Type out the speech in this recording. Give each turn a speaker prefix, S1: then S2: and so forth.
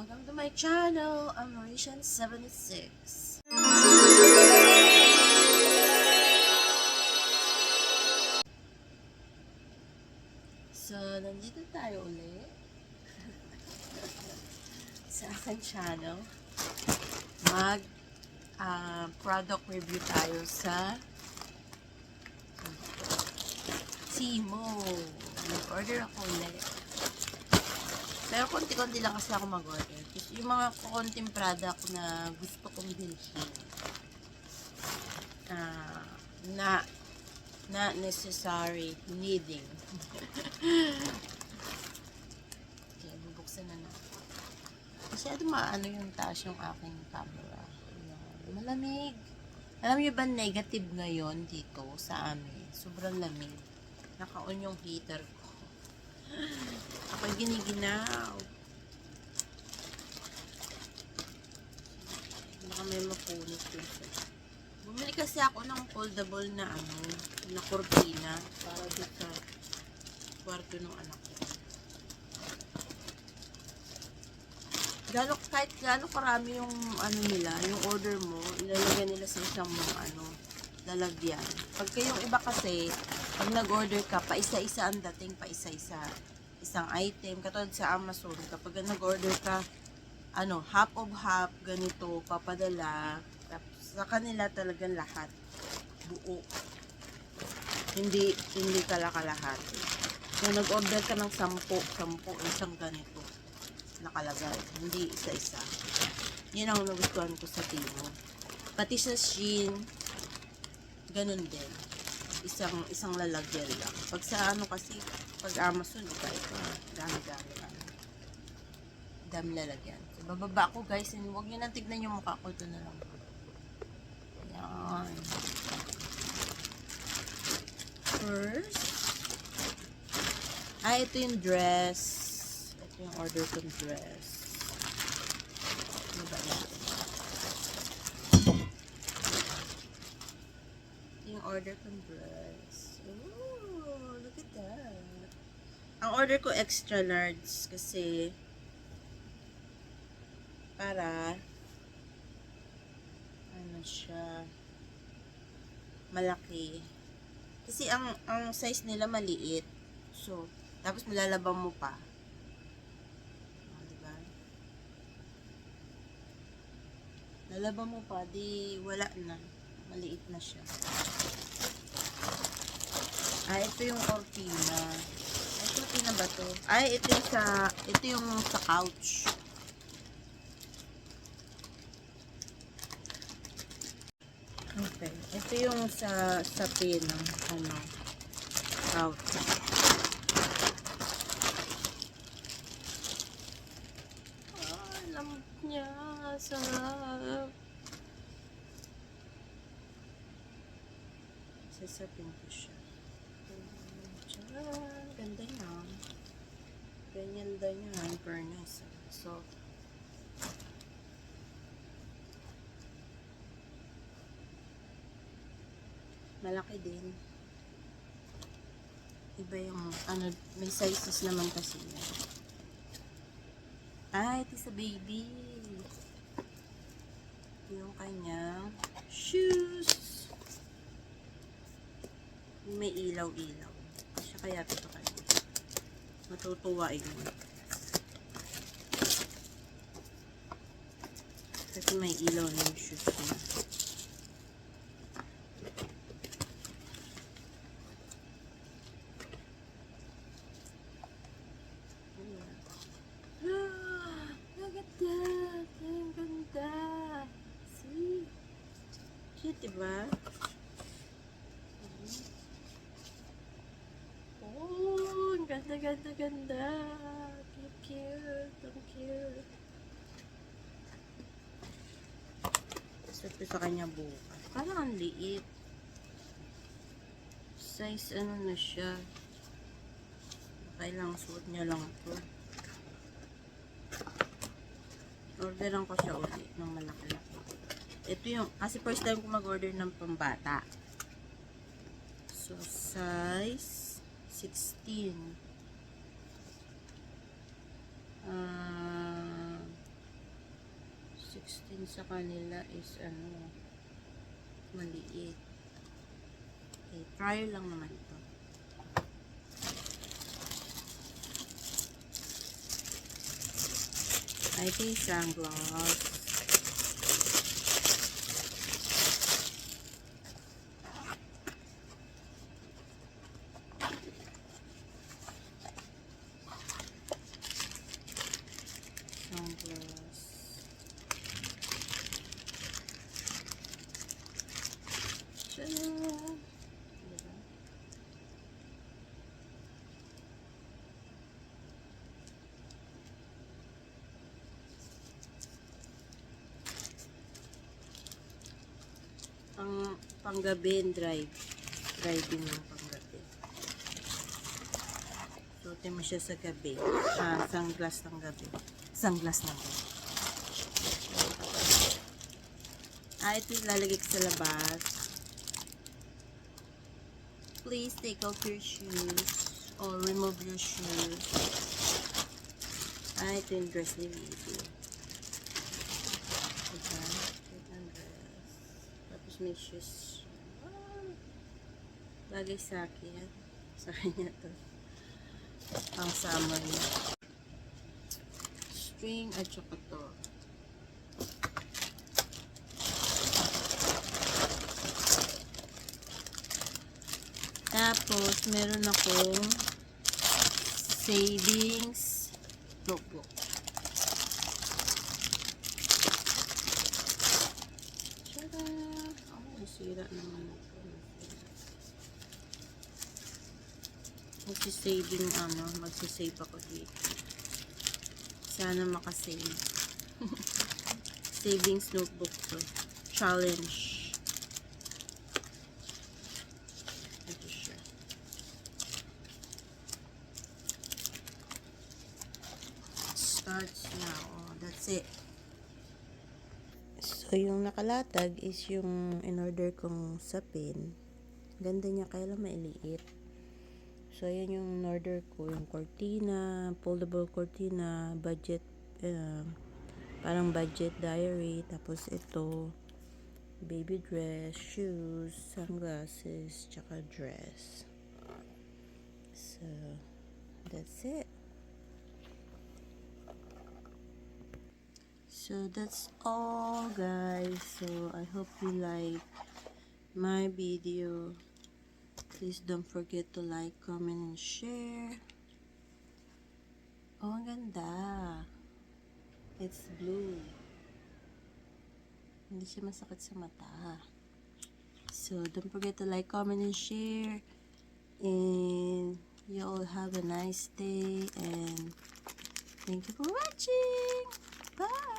S1: Welcome to my channel. I'm Mauritian76. So, nandito tayo ulit sa aking channel. Mag product review tayo sa Temu. Nag-order ako ulit. Pero konti-konti lang kasi ako mag-order. Yung mga konting product na gusto kong bilhin. Not necessary, needing. Okay, bubuksan na natin. Masyado maano yung taas yung aking camera. Ayan, malamig. Alam niyo ba negative ngayon dito sa amin? Sobrang lamig. Naka-on yung heater ko. Ako'y giniginaw. Baka may mapunit dun sa... Bumili kasi ako ng foldable na na kurtina para dito sa kwarto ng anak ko. Kahit gano'ng karami yung nila, yung order mo, ilalagay nila sa isang lalagyan. Pag kayong iba kasi, pag nag-order ka, pa isa-isa ang dating, pa isa-isa. Isang item, katulad sa Amazon, kapag nag-order ka, half of half, ganito, papadala, sa kanila talagang lahat, buo. Hindi kalakalahat. Kung nag-order ka ng 10, isang ganito, nakalagay, hindi isa-isa. Yan ang nagustuhan ko sa Temu. Pati sa Shein, ganun din. Isang lalagyan lang. Pag sa kasi, pag Amazon, dami lalagyan. So, bababa ko guys, and huwag nyo nang tignan yung mukha ko, ito na lang. Ayan. First, ito yung dress. Ito yung order kong dress. Ano ba natin? Ito yung order kong dress. Ooh, look at that. Ang order ko extra large kasi para siya malaki. Kasi ang size nila maliit. So, tapos nilalabang mo pa. Diba? Lalabang mo pa, di wala na. Maliit na siya. Ito yung cortina. Cortina ba to? Ito yung sa couch. Okay. Ito yung sa pin ng couch. Lamig niya. Sarap. Sasapin ko siya. Ganda niya. Ganyan daw niya. In fairness. So, malaki din. Iba yung, may sizes naman kasi yan. Ito sa baby. Ito yung kanyang shoes. May ilaw-ilaw. Siya kaya ito kanya. Matutuwa yun. Kasi may ilaw na yung shoes niya. Cute, diba? Oh, ganda. Cute. Ang cute. Suot ko sa kanya bukas. Parang ang liit. Size na siya. Kailangan suot niya lang ito. Orderan ko siya ulit ng malaki-laki. Ito yung, kasi first time ko mag-order ng pambata. So, size 16. 16 sa kanila is ano, maliit. Okay, trial lang naman ito. I think sunglass. Sunglass. Tcharam! Diba? Panggabi and driving ng panggabi. Suotin mo siya sa gabi. Sunglass ng gabi. Sunglass ng gabi. Ito lalagay ko sa labas. Please take off your shoes or remove your shoes. Ito yung dress ni Vivi. Diba? Ito yung dress. Tapos may shoes. Bagay sa akin. Sa kanya to. Pang summer niya. String at saka to. Tapos, meron akong savings notebook. Tada! Nasira naman ako. Magsisave ako dito. Sana makasave. Savings notebook to. Challenge. Ito siya. Starts now. Oh, that's it. So, yung nakalatag is yung in-order kong sapin. Ganda niya, kaya lang mailiit. So, ayan yung in-order ko. Yung cortina, foldable cortina, budget, parang budget diary. Tapos ito, baby dress, shoes, sunglasses, tsaka dress. So, that's it. So, that's all, guys. So, I hope you like my video. Please don't forget to like, comment, and share. Oh, ang ganda. It's blue. Hindi siya masakit sa mata. So, don't forget to like, comment, and share. And you all have a nice day. And thank you for watching. Bye!